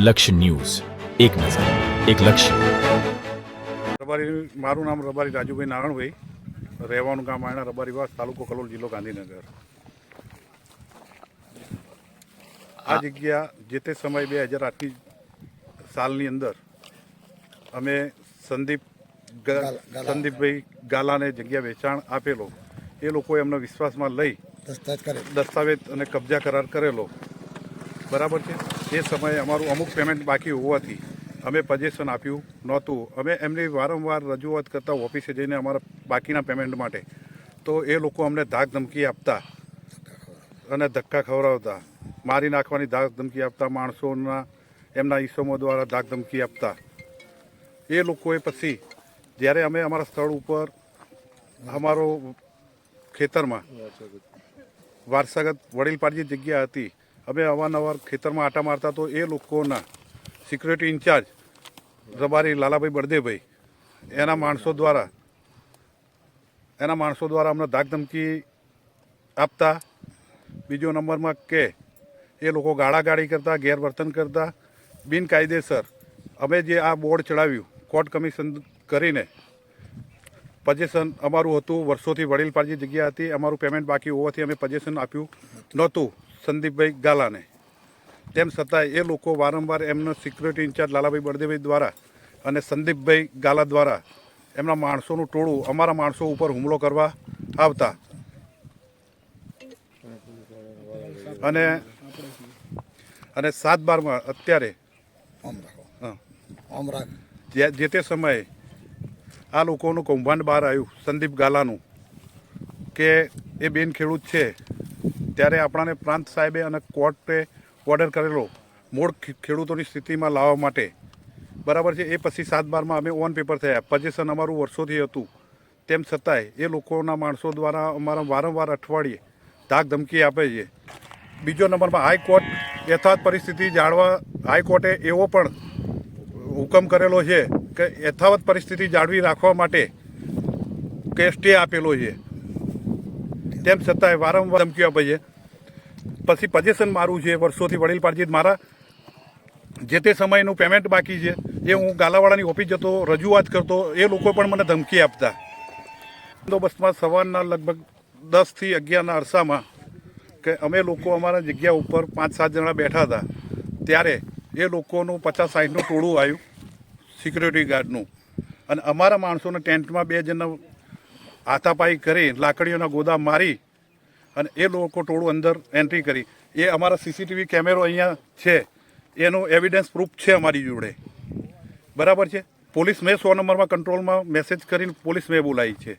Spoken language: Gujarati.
લક્ષ્ય ન્યૂઝ, એક નજર, એક લક્ષ્ય. મારું નામ રબારી રાજુભાઈ નારણભાઈ, રહેવાનું ગામ આયણા રબારીવાસ, તાલુકો કલોલ, જિલ્લો ગાંધીનગર. આ જગ્યા જે તે સમય 2008 સાલની અંદર અમે સંદીપભાઈ ગાલાને જગ્યા વેચાણ આપેલો. એ લોકોએ અમને વિશ્વાસમાં લઈ દસ્તાવેજ અને કબજા કરાર કરેલો. બરાબર છે. એ સમયે અમારું અમુક પેમેન્ટ બાકી હોવાથી અમે પજેશન આપ્યું નહોતું. અમે એમની વારંવાર રજૂઆત કરતા ઓફિસે જઈને અમારા બાકીના પેમેન્ટ માટે, તો એ લોકો અમને ધાક ધમકી આપતા અને ધક્કા ખવડાવતા, મારી નાખવાની ધાક ધમકી આપતા, માણસોના એમના ઈસમો દ્વારા ધાક ધમકી આપતા. એ લોકોએ પછી જ્યારે અમે અમારા સ્થળ ઉપર અમારો ખેતરમાં વારસાગત વડીલપાડજી જગ્યા હતી, અમે અવારનવાર ખેતરમાં આટા મારતા, તો એ લોકોના સિક્યુરિટી ઇન્ચાર્જ રબારી લાલાભાઈ બળદેવભાઈ એના માણસો દ્વારા અમને ધાક ધમકી આપતા. બીજો નંબરમાં કે એ લોકો ગાળાગાળી કરતા, ગેરવર્તન કરતા, બિનકાયદેસર. અમે જે આ બોર્ડ ચડાવ્યું કોર્ટ કમિશન કરીને, પજેશન અમારું હતું, વર્ષોથી વડીલપાડજી જગ્યા હતી, અમારું પેમેન્ટ બાકી હોવાથી અમે પજેશન આપ્યું નહોતું સંદીપભાઈ ગાલાને. તેમ છતાંય એ લોકો વારંવાર એમના સિક્યુરિટી ઇન્ચાર્જ લાલાભાઈ બળદેવભાઈ દ્વારા અને સંદીપભાઈ ગાલા દ્વારા એમના માણસોનું ટોળું અમારા માણસો ઉપર હુમલો કરવા આવતા. અને 7/12 અત્યારે જે તે સમયે આ લોકોનું કૌભાંડ બહાર આવ્યું, સંદીપ ગાલાનું, કે એ બેન ખેડૂત છે. ત્યારે આપણાને પ્રાંત સાહેબે અને કોર્ટે ઓર્ડર કરેલો મૂળ ખેડૂતોની સ્થિતિમાં લાવવા માટે. બરાબર છે. એ પછી 7/12 અમે ઓન પેપર થયા. પજેશન અમારું વર્ષોથી હતું. તેમ છતાંય એ લોકોના માણસો દ્વારા અમારા વારંવાર અઠવાડિયે ધાક ધમકી આપે છે. બીજો નંબરમાં હાઈકોર્ટ યથાર્થ પરિસ્થિતિ જાણવા હાઈકોર્ટે એવો પણ હુકમ કરેલો છે કે યથાવત પરિસ્થિતિ જાળવી રાખવા માટે કે સ્ટે આપેલો છે. તેમ છતાંય વારંવાર ધમકીઓ આપે છે. પછી પજેશન મારું છે વર્ષોથી વડીલપાડજી, મારા જે તે સમયનું પેમેન્ટ બાકી છે એ હું ગાલાવાળાની ઓફિસ જતો, રજૂઆત કરતો, એ લોકો પણ મને ધમકી આપતા. બંદોબસ્તમાં સવારના લગભગ 10 થી 11ના અરસામાં કે અમે લોકો અમારા જગ્યા ઉપર 5-7 જણા બેઠા હતા, ત્યારે એ લોકોનું 50-60નું ટોળું આવ્યું સિક્યુરિટી ગાર્ડનું, અને અમારા માણસોને ટેન્ટમાં 2 જણને હાથાપાઈ કરી, લાકડીઓના ગોદા મારી, અને એ લોકો ટોળું અંદર એન્ટ્રી કરી. એ અમારા સીસીટીવી કેમેરો અહીંયા છે, એનું એવિડન્સ પ્રૂફ છે અમારી જોડે. બરાબર છે. પોલીસ મેં 100 નંબરમાં કંટ્રોલમાં મેસેજ કરીને પોલીસ મેં બોલાવી છે.